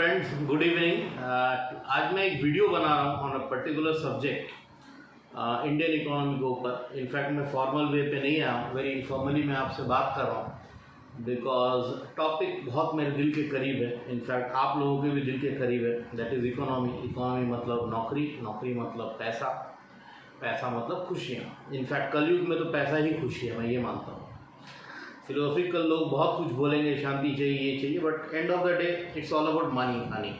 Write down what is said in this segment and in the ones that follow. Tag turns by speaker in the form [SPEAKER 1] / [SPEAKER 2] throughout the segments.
[SPEAKER 1] Friends, good evening. आज मैं एक वीडियो बना रहा हूँ on a particular subject, Indian economy के ऊपर। इनफैक्ट मैं फॉर्मल वे पे नहीं आया हूँ, वेरी इनफॉर्मली मैं आपसे बात कर रहा हूँ बिकॉज टॉपिक बहुत मेरे दिल के करीब है। इनफैक्ट आप लोगों के भी दिल के करीब है। That is economy. इकोनॉमी मतलब नौकरी, नौकरी मतलब पैसा, पैसा मतलब खुशियाँ। इनफैक्ट कलयुग में तो पैसा ही खुशी है, मैं ये मानता हूँ। फिलोसफिकल लोग बहुत कुछ बोलेंगे, शांति चाहिए, ये चाहिए, but end of the day it's all about money, money.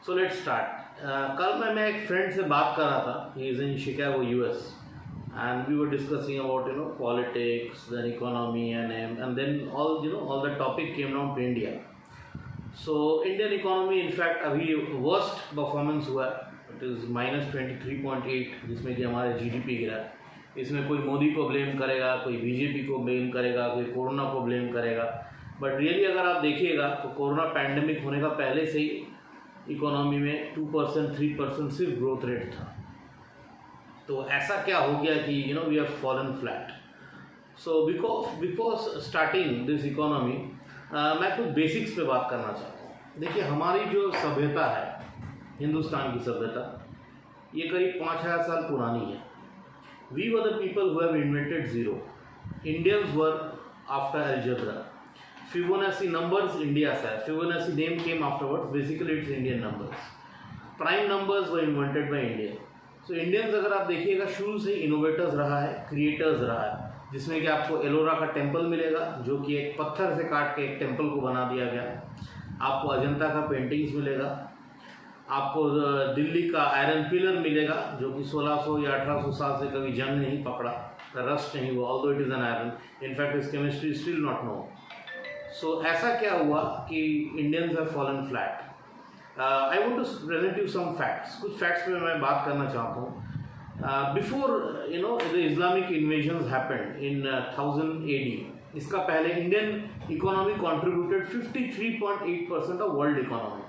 [SPEAKER 1] So let's start. कल मैं एक फ्रेंड से बात कर रहा था, he is in Chicago US, and we were discussing about politics, then economy and then all the topic came down to India. So Indian economy in fact अभी worst performance हुआ है, it is -23.8, जिसमें कि हमारा GDP गिरा है। इसमें कोई मोदी को ब्लेम करेगा, कोई बीजेपी को ब्लेम करेगा, कोई कोरोना को ब्लेम करेगा, बट रियली अगर आप देखिएगा तो कोरोना पैंडमिक होने का पहले से ही इकोनॉमी में 2% 3% सिर्फ ग्रोथ रेट था। तो ऐसा क्या हो गया कि we have fallen flat. So because starting this economy, मैं कुछ बेसिक्स पे बात करना चाहता हूँ। देखिए, हमारी जो सभ्यता है, हिंदुस्तान की सभ्यता, ये करीब 5000 साल पुरानी है। We were the people who have invented zero. Indians were after algebra. Fibonacci numbers India से है. Fibonacci name came afterwards. Basically it's Indian numbers. Prime numbers were invented by India. So Indians अगर आप देखिएगा शुरू से innovators रहा है, creators रहा है, जिसमें कि आपको एलोरा का टेम्पल मिलेगा जो कि एक पत्थर से काट के एक टेम्पल को बना दिया गया। आपको अजंता का पेंटिंग्स मिलेगा, आपको दिल्ली का आयरन पिलर मिलेगा जो कि 1600 या 1800 साल से कभी जंग नहीं पकड़ा, रस्ट नहीं हुआ, although it is an iron. In fact इस chemistry still not know. So ऐसा क्या हुआ कि Indians have fallen flat. I want to present you some facts. कुछ फैक्ट्स पे मैं बात करना चाहता हूँ। Before the Islamic invasions happened in 1000 AD, इसका पहले Indian economy contributed 53.8% of world economy.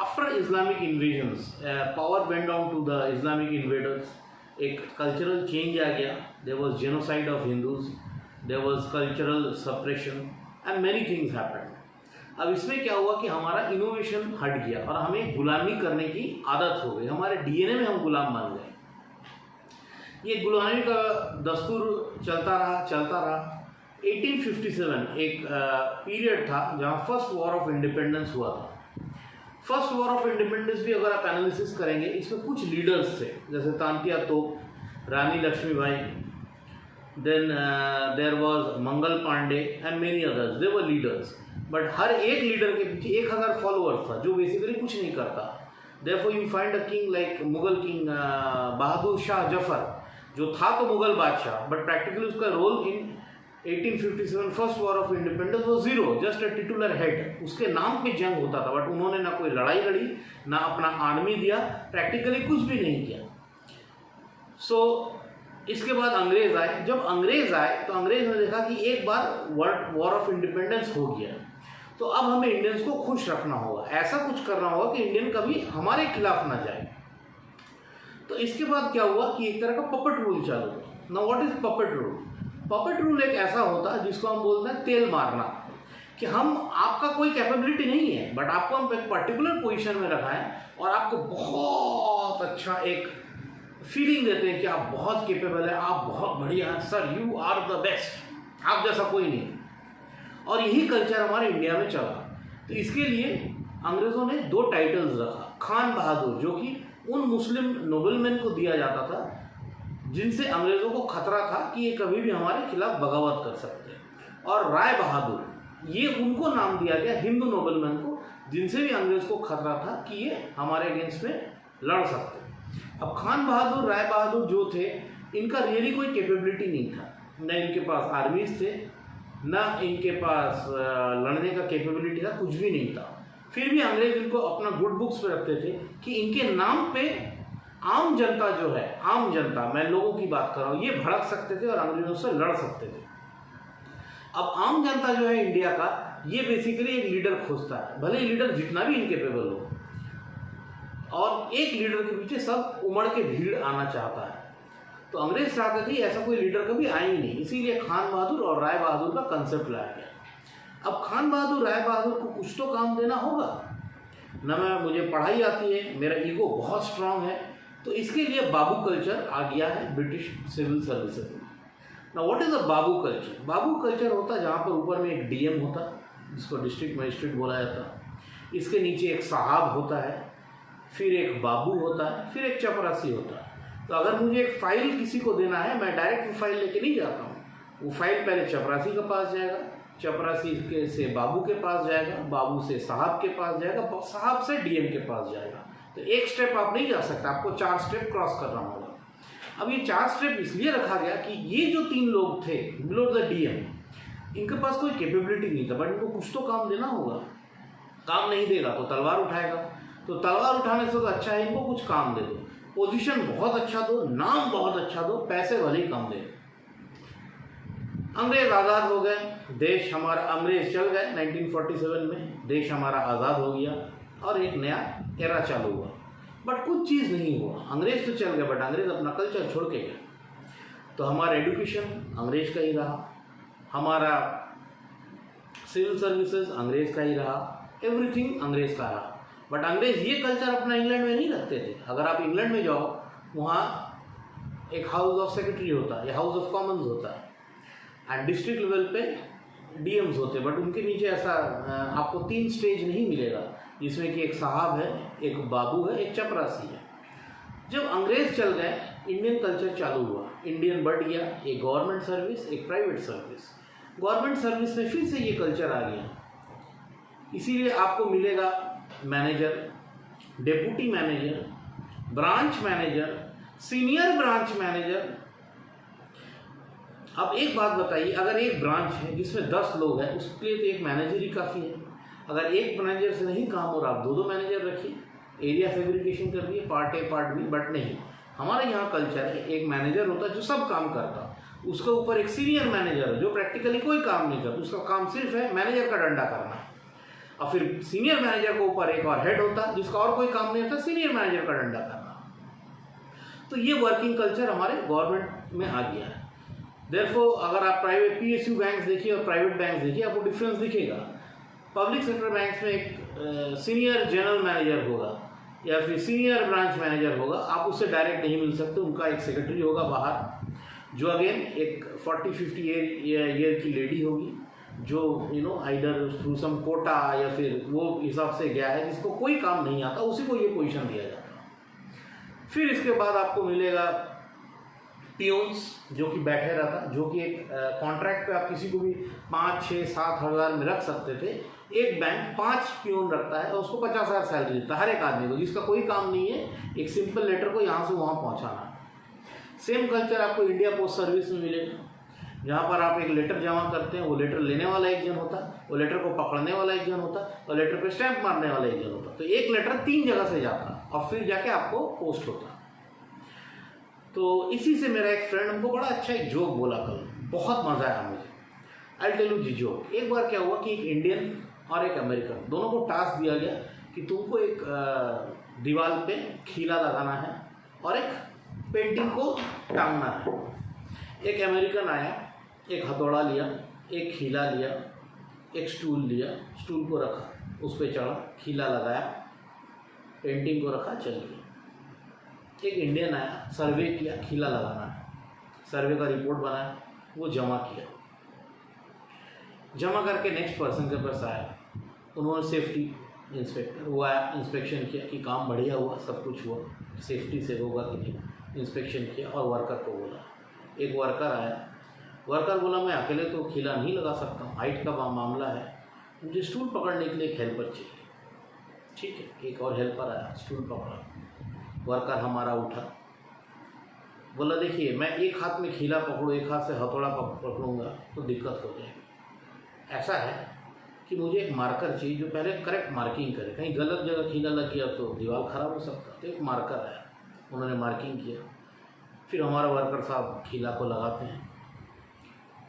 [SPEAKER 1] After Islamic invasions, power went down to the Islamic invaders. एक cultural change आ गया. There was genocide of Hindus. There was cultural suppression and many things happened. अब इसमें क्या हुआ कि हमारा innovation हट गया और हमें गुलामी करने की आदत हो गई। हमारे DNA में हम गुलाम बन गए। ये गुलामी का दस्तूर चलता रहा। 1857 एक पीरियड था जहाँ फर्स्ट वॉर ऑफ इंडिपेंडेंस हुआ था। फर्स्ट वॉर ऑफ इंडिपेंडेंस भी अगर आप एनालिसिस करेंगे, इसमें कुछ लीडर्स थे, जैसे Tantia Tope, Rani Laxmibai, then there was Mangal Pandey and many others. They were leaders, but हर एक लीडर के पीछे 1000 फॉलोअर्स था जो बेसिकली कुछ नहीं करता। Therefore you find a king like Mughal king Bahadur Shah Zafar, जो था तो मुगल बादशाह, बट प्रैक्टिकली उसका role in 1857 first war of independence वो जीरो, जस्ट अ टिटुलर हेड। उसके नाम पे जंग होता था, बट उन्होंने ना कोई लड़ाई लड़ी, ना अपना आर्मी दिया, प्रैक्टिकली कुछ भी नहीं किया। सो इसके बाद अंग्रेज आए। जब अंग्रेज आए तो अंग्रेज ने देखा कि एक बार वर्ल्ड वॉर ऑफ इंडिपेंडेंस हो गया, तो अब हमें इंडियंस को खुश रखना होगा, ऐसा कुछ करना होगा कि इंडियन कभी हमारे खिलाफ ना जाए। तो इसके बाद क्या हुआ कि एक तरह का पपेट रूल चालू हुआ। Now what is puppet rule? Puppet rule एक ऐसा होता है जिसको हम बोलते हैं तेल मारना, कि हम आपका कोई कैपेबिलिटी नहीं है, बट आपको हम एक पर्टिकुलर पोजीशन में रखा है और आपको बहुत अच्छा एक फीलिंग देते हैं कि आप बहुत केपेबल है, आप बहुत बढ़िया हैं, sir you are the best, आप जैसा कोई नहीं। और यही कल्चर हमारे इंडिया में चला। तो इसके लिए अंग्रेज़ों ने 2 टाइटल्स रखा। खान बहादुर, जो कि उन मुस्लिम नोबलमैन को दिया जाता था जिनसे अंग्रेज़ों को खतरा था कि ये कभी भी हमारे खिलाफ बगावत कर सकते हैं, और राय बहादुर, ये उनको नाम दिया गया हिंदू नोबलमैन को जिनसे भी अंग्रेज़ को खतरा था कि ये हमारे अगेंस्ट में लड़ सकते हैं। अब खान बहादुर, राय बहादुर जो थे, इनका रियली कोई कैपेबिलिटी नहीं था, न इनके पास आर्मीज थे, न इनके पास लड़ने का कैपेबिलिटी था, कुछ भी नहीं था। फिर भी अंग्रेज इनको अपना गुड बुक्स पे रखते थे कि इनके नाम पे आम जनता जो है, आम जनता, मैं लोगों की बात कर रहा हूँ, ये भड़क सकते थे और अंग्रेजों से लड़ सकते थे। अब आम जनता जो है इंडिया का, ये बेसिकली एक लीडर खोजता है, भले ही लीडर जितना भी इनकेपेबल हो, और एक लीडर के पीछे सब उमड़ के भीड़ आना चाहता है। तो अंग्रेज चाहते थे ऐसा कोई लीडर कभी आए ही नहीं, इसीलिए खान बहादुर और राय बहादुर का कंसेप्ट लाया गया। अब खान बहादुर राय बहादुर को कुछ तो काम देना होगा ना। मुझे पढ़ाई आती है, मेरा ईगो बहुत स्ट्रांग है, तो इसके लिए बाबू कल्चर आ गया है ब्रिटिश सिविल सर्विसेज में। ना what is a Babu culture? Babu culture होता है जहाँ पर ऊपर में एक डीएम होता, जिसको डिस्ट्रिक्ट मजिस्ट्रेट बोला जाता, इसके नीचे एक साहब होता है, फिर एक बाबू होता है, फिर एक चपरासी होता है। तो अगर मुझे एक फाइल किसी को देना है, मैं डायरेक्ट वो फाइल लेके नहीं जाता हूँ। वो फाइल पहले चपरासी के पास जाएगा, चपरासी के से बाबू के पास जाएगा, बाबू से साहब के पास जाएगा, साहब से डीएम के पास जाएगा। तो एक स्टेप आप नहीं जा सकते, आपको 4 स्टेप क्रॉस करना होगा। अब ये 4 स्टेप इसलिए रखा गया कि ये जो 3 लोग थे बिलो द डीएम, इनके पास कोई कैपेबिलिटी नहीं था, बट इनको कुछ तो काम देना होगा। काम नहीं देगा तो तलवार उठाएगा, तो तलवार उठाने से तो अच्छा है इनको कुछ काम दे दो, पोजीशन बहुत अच्छा दो, नाम बहुत अच्छा दो, पैसे भले ही कम दे। अंग्रेज आज़ाद हो गए, देश हमारा, अंग्रेज चल गए 1947 में, देश हमारा आज़ाद हो गया और एक नया एरा चालू हुआ। बट कुछ चीज़ नहीं हुआ, अंग्रेज तो चल गए बट अंग्रेज अपना कल्चर छोड़ के गए। तो हमारा एजुकेशन अंग्रेज का ही रहा, हमारा सिविल सर्विसेज अंग्रेज का ही रहा, एवरीथिंग अंग्रेज का रहा। बट अंग्रेज ये कल्चर अपना इंग्लैंड में नहीं रखते थे। अगर आप इंग्लैंड में जाओ, वहाँ एक हाउस ऑफ सेक्रेटरी होता है या हाउस ऑफ कॉमन्स होता है, एंड डिस्ट्रिक्ट लेवल पे डीएम्स होते हैं, बट उनके नीचे ऐसा आपको 3 स्टेज नहीं मिलेगा, जिसमें कि एक साहब है, एक बाबू है, एक चपरासी है। जब अंग्रेज चल गए, इंडियन कल्चर चालू हुआ, इंडियन बढ़ गया, एक गवर्नमेंट सर्विस, एक प्राइवेट सर्विस। गवर्नमेंट सर्विस में फिर से ये कल्चर आ गया, इसीलिए आपको मिलेगा manager, deputy manager, branch manager, senior branch manager. अब एक बात बताइए, अगर एक ब्रांच है जिसमें 10 लोग हैं, उसके लिए तो एक मैनेजर ही काफ़ी है। अगर एक मैनेजर से नहीं काम हो रहा, आप 2 मैनेजर रखिए, एरिया फेब्रिकेशन कर दिए, part A part B. But नहीं, हमारे यहाँ कल्चर है एक मैनेजर होता है जो सब काम करता, उसके ऊपर एक सीनियर मैनेजर है जो प्रैक्टिकली कोई काम नहीं करता, उसका काम सिर्फ है मैनेजर का डंडा करना। और फिर सीनियर मैनेजर के ऊपर एक और हेड होता है जिसका और कोई काम नहीं होता, सीनियर मैनेजर का डंडा करना। तो ये वर्किंग कल्चर हमारे गवर्नमेंट में आ गया है। देयरफॉर अगर आप प्राइवेट पीएसयू बैंक्स देखिए और प्राइवेट बैंक्स देखिए, आपको डिफरेंस दिखेगा। पब्लिक सेक्टर बैंक्स में एक सीनियर जनरल मैनेजर होगा या फिर सीनियर ब्रांच मैनेजर होगा, आप उससे डायरेक्ट नहीं मिल सकते, उनका एक सेक्रेटरी होगा बाहर, जो अगेन एक 40-50 ईयर की लेडी होगी, जो आइडर थ्रू सम कोटा या फिर वो हिसाब से गया है, जिसको कोई काम नहीं आता, उसी को ये पोजीशन दिया जाता है। फिर इसके बाद आपको मिलेगा पियोन्स, जो कि बैठे रहता, जो कि एक कॉन्ट्रैक्ट पे आप किसी को भी 5, 6, 7 हज़ार में रख सकते थे। एक बैंक 5 पियोन रखता है और उसको 50,000 सैलरी देता है हर एक आदमी को, जिसका कोई काम नहीं है, एक सिंपल लेटर को यहाँ से वहाँ पहुँचाना। सेम कल्चर आपको इंडिया पोस्ट सर्विस में मिलेगा, जहाँ पर आप एक लेटर जमा करते हैं, वो लेटर लेने वाला एक जन होता, वो लेटर को पकड़ने वाला एक जन होता, और लेटर पे स्टैंप मारने वाला एक जन होता। तो एक लेटर 3 जगह से जाता और फिर जाके आपको पोस्ट होता। तो इसी से मेरा एक फ्रेंड हमको बड़ा अच्छा एक जोक बोला कल, बहुत मज़ा आया मुझे। आई टेल यू जी जोक। एक बार क्या हुआ कि एक इंडियन और एक अमेरिकन, दोनों को टास्क दिया गया कि तुमको एक दीवार पे खीला लगाना है और एक पेंटिंग को टांगना है। एक अमेरिकन आया, एक हथौड़ा लिया, एक खीला लिया, एक स्टूल लिया, स्टूल को रखा, उस पर चढ़ा, खीला लगाया, पेंटिंग को रखा, चल गया। एक इंडियन आया, सर्वे किया, खीला लगाना है, सर्वे का रिपोर्ट बनाया, वो जमा किया, जमा करके नेक्स्ट पर्सन के पास आया, उन्होंने सेफ्टी इंस्पेक्टर वो आया, इंस्पेक्शन किया कि काम बढ़िया हुआ, सब कुछ हुआ, सेफ्टी से होगा कि नहीं, इंस्पेक्शन किया और वर्कर को बोला। एक वर्कर आया, वर्कर बोला मैं अकेले तो खीला नहीं लगा सकता हूँ, हाइट का मामला है, मुझे स्टूल पकड़ने के लिए एक हेल्पर चाहिए। ठीक है, एक और हेल्पर आया, स्टूल पकड़ा, वर्कर हमारा उठा, बोला देखिए मैं एक हाथ में खीला पकड़ूँ, एक हाथ से हथौड़ा पकड़ूँगा तो दिक्कत हो जाएगी। ऐसा है कि मुझे एक मार्कर चाहिए जो पहले करेक्ट मार्किंग करे, कहीं गलत जगह खीला लग गया तो दीवार ख़राब हो सकता। तो एक मार्कर आया, उन्होंने मार्किंग किया, फिर हमारा वर्कर साहब खीला को लगाते हैं,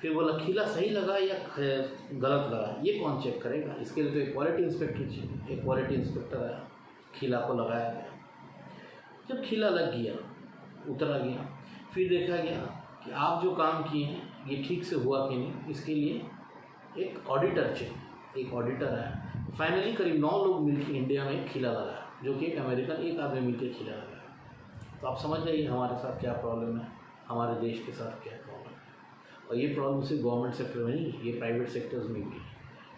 [SPEAKER 1] फिर बोला खीला सही लगा या गलत लगा, ये कौन चेक करेगा, इसके लिए तो एक क्वालिटी इंस्पेक्टर चाहिए। एक क्वालिटी इंस्पेक्टर आया, खीला को लगाया गया, जब खीला लग गया, उतरा गया, फिर देखा गया कि आप जो काम किए हैं ये ठीक से हुआ कि नहीं, इसके लिए एक ऑडिटर चाहिए। एक ऑडिटर आया। फाइनली करीब 9 लोग मिलकर इंडिया में एक खिला लगाया, जो कि एक अमेरिकन एक आदमी मिलकर खिला लगाया। तो आप समझ जाइए हमारे साथ क्या प्रॉब्लम है, हमारे देश के साथ क्या प्रॉब्लम है। और ये प्रॉब्लम सिर्फ गवर्नमेंट सेक्टर में नहीं, ये प्राइवेट सेक्टर्स में भी है।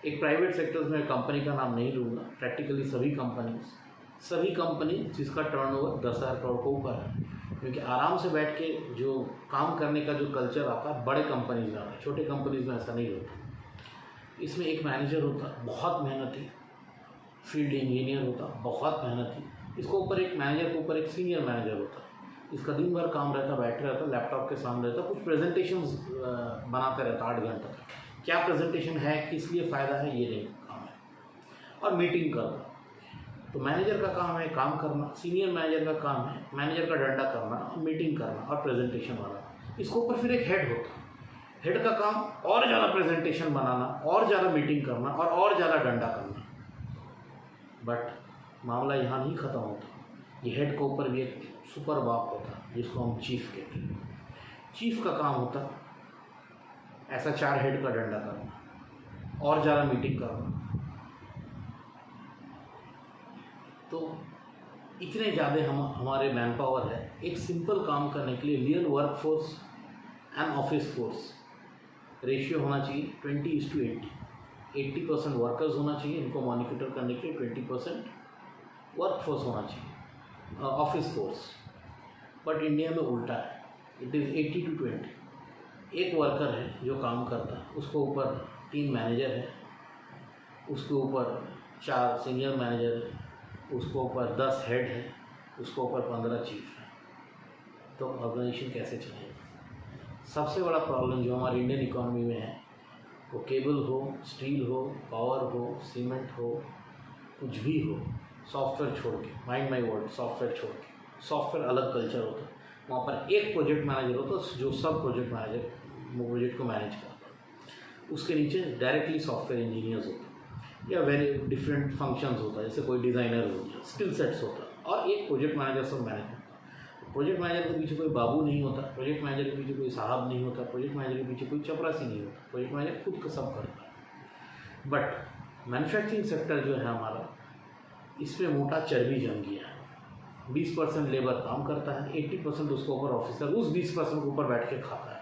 [SPEAKER 1] एक प्राइवेट सेक्टर्स में कंपनी का नाम नहीं लूँगा, प्रैक्टिकली सभी कंपनी जिसका टर्नओवर 10,000 करोड़ को ऊपर है, क्योंकि आराम से बैठ के जो काम करने का जो कल्चर आता है बड़े कंपनीज में आता है, छोटे कंपनीज में ऐसा नहीं होता। इसमें एक मैनेजर होता, बहुत मेहनती, फील्ड इंजीनियर होता, बहुत मेहनती। इसको ऊपर एक मैनेजर के ऊपर एक सीनियर मैनेजर होता, इसका दिन भर काम रहता, बैठे रहता, लैपटॉप के सामने रहता, कुछ प्रेजेंटेशंस बनाते रहता 8 घंटे तक। क्या प्रेजेंटेशन है, किस लिए फ़ायदा है, ये नहीं काम है। और मीटिंग करना, तो मैनेजर का काम है काम करना, सीनियर मैनेजर का काम है मैनेजर का डंडा करना, मीटिंग करना और प्रेजेंटेशन बनाना। इसको ऊपर फिर एक हेड होता, हेड का काम और ज़्यादा प्रेजेंटेशन बनाना, और ज़्यादा मीटिंग करना और ज़्यादा डंडा करना। बट मामला यहाँ नहीं ख़त्म होता। ये हेड के ऊपर भी एक सुपर बाप होता, जिसको हम चीफ कहते हैं। चीफ का काम होता ऐसा 4 हेड का डंडा करना और ज़्यादा मीटिंग करना। तो इतने ज़्यादा हमारे मैन पावर है एक सिंपल काम करने के लिए। Real work force and office force ratio होना चाहिए 20:80। 80% वर्कर्स होना चाहिए, इनको मॉनिटर करने के लिए 20% वर्क फोर्स होना चाहिए, ऑफिस फोर्स। बट इंडिया में उल्टा है, इट इज़ 80-20। एक वर्कर है जो काम करता है, उसको ऊपर 3 मैनेजर है, उसके ऊपर 4 सीनियर मैनेजर है, उसको ऊपर 10 हेड है, उसको ऊपर 15 चीफ है। तो ऑर्गेनाइजेशन कैसे चलेगा? सबसे बड़ा प्रॉब्लम जो हमारी इंडियन इकोनॉमी में है, वो केबल हो, स्टील हो, पावर हो, सीमेंट हो, कुछ भी हो, सॉफ्टवेयर छोड़ के, माइंड माई वर्ड, सॉफ्टवेयर छोड़ के। सॉफ्टवेयर अलग कल्चर होता है, वहाँ पर एक प्रोजेक्ट मैनेजर होता है जो सब प्रोजेक्ट को मैनेज करता है। उसके नीचे डायरेक्टली सॉफ्टवेयर इंजीनियर्स होते हैं या वेरी डिफरेंट फंक्शंस होता है, जैसे कोई डिज़ाइनर हो गया, स्किल सेट्स होता है, और एक प्रोजेक्ट मैनेजर सब मैनेज करता है। प्रोजेक्ट मैनेजर के पीछे कोई बाबू नहीं होता, प्रोजेक्ट मैनेजर के पीछे कोई साहब नहीं होता, प्रोजेक्ट मैनेजर के पीछे कोई चपरासी नहीं होता, प्रोजेक्ट मैनेजर खुद का सब करता है। बट मैन्युफैक्चरिंग सेक्टर जो है हमारा, इसमें मोटा चर्बी जम गया है। 20% लेबर काम करता है, 80% उसके ऊपर ऑफिसर उस 20% के ऊपर बैठ के खाता है।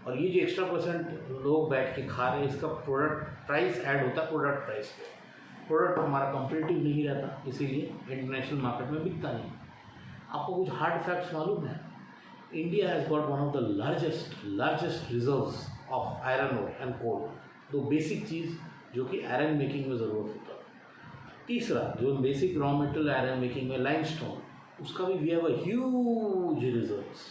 [SPEAKER 1] और ये जो एक्स्ट्रा % लोग बैठ के खा रहे हैं, इसका प्रोडक्ट प्राइस ऐड होता है प्रोडक्ट प्राइस पे। प्रोडक्ट हमारा कॉम्पिटिटिव नहीं रहता, इसीलिए इंटरनेशनल मार्केट में बिकता नहीं। आपको कुछ हार्ड फैक्ट्स मालूम है? India has got one of the largest reserves of iron ore and coal, 2 basic चीज़ जो कि आयरन मेकिंग में ज़रूरत होता है। तीसरा जो basic raw material iron making में लाइमस्टोन, उसका भी we have a huge reserves.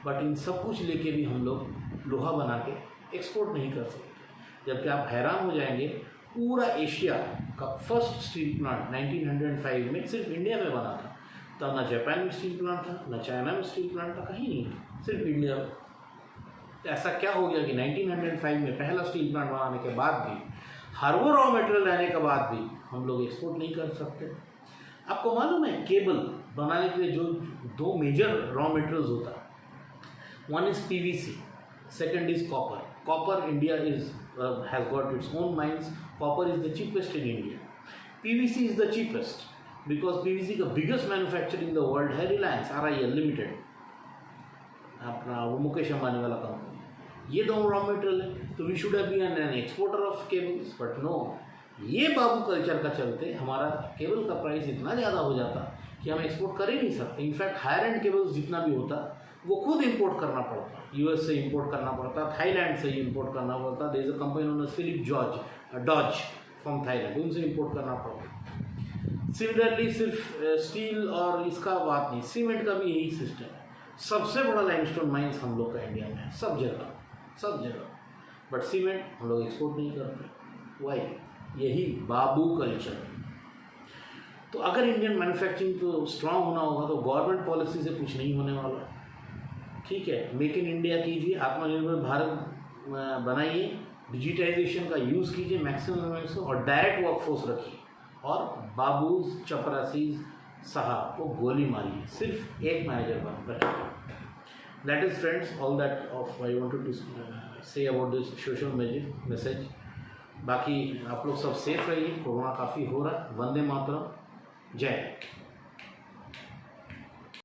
[SPEAKER 1] But इन सब कुछ लेके भी हम लोग लोहा बना के एक्सपोर्ट नहीं कर सकते। जबकि आप हैरान हो जाएंगे, पूरा एशिया का फर्स्ट स्टील प्लांट 1905 में सिर्फ इंडिया में बना था। तब ना जापान में स्टील प्लांट था, ना चाइना में स्टील प्लांट था, कहीं नहीं था, सिर्फ इंडिया में। तो ऐसा क्या हो गया कि 1905 में पहला स्टील प्लांट बनाने के बाद भी, हर वो रॉ मटेरियल रहने के बाद भी हम लोग एक्सपोर्ट नहीं कर सकते। आपको मालूम है केबल बनाने के लिए जो 2 मेजर रॉ मटेरियल्स होता है, one is PVC, second is copper. Copper, India has got its own mines. Copper is the cheapest in India. PVC is the cheapest because PVC का biggest manufacturer in the world है Reliance RIL Limited, अपना वो मुकेश अंबानी वाला company. ये 2 raw material है, तो we should have been an exporter of cables, but no, ये babu culture का चलते हमारा केबल का प्राइस इतना ज़्यादा हो जाता कि हम एक्सपोर्ट कर ही नहीं सकते। इनफैक्ट हायर एंड केबल्स जितना भी होता वो खुद इंपोर्ट करना पड़ता, यूएस से इंपोर्ट करना पड़ता, थाईलैंड से इंपोर्ट करना पड़ता। There is a company known as Philip Dodge from Thailand, उनसे इंपोर्ट करना पड़ता। सिमिलरली सिर्फ स्टील और इसका बात नहीं, सीमेंट का भी यही सिस्टम है। सबसे बड़ा लाइमस्टोन माइंस हम लोग का इंडिया में है, सब जगह। बट सीमेंट हम लोग एक्सपोर्ट नहीं करते। वाई? यही बाबू कल्चर। तो अगर इंडियन मैन्युफैक्चरिंग तो स्ट्रांग होना होगा तो गवर्नमेंट पॉलिसी से कुछ नहीं होने वाला। ठीक है, मेक इन इंडिया कीजिए, आत्मनिर्भर भारत बनाइए, डिजिटाइजेशन का यूज़ कीजिए मैक्सिमम, और डायरेक्ट वर्कफोर्स रखिए, और बाबूज चपरासीज साहब को गोली मारिए, सिर्फ एक मैनेजर बन रखिए। That is friends all that of I wanted to say about this social message. बाकी आप लोग सब सेफ रहिए, कोरोना काफ़ी हो रहा है। वंदे मातरम, जय हिंद।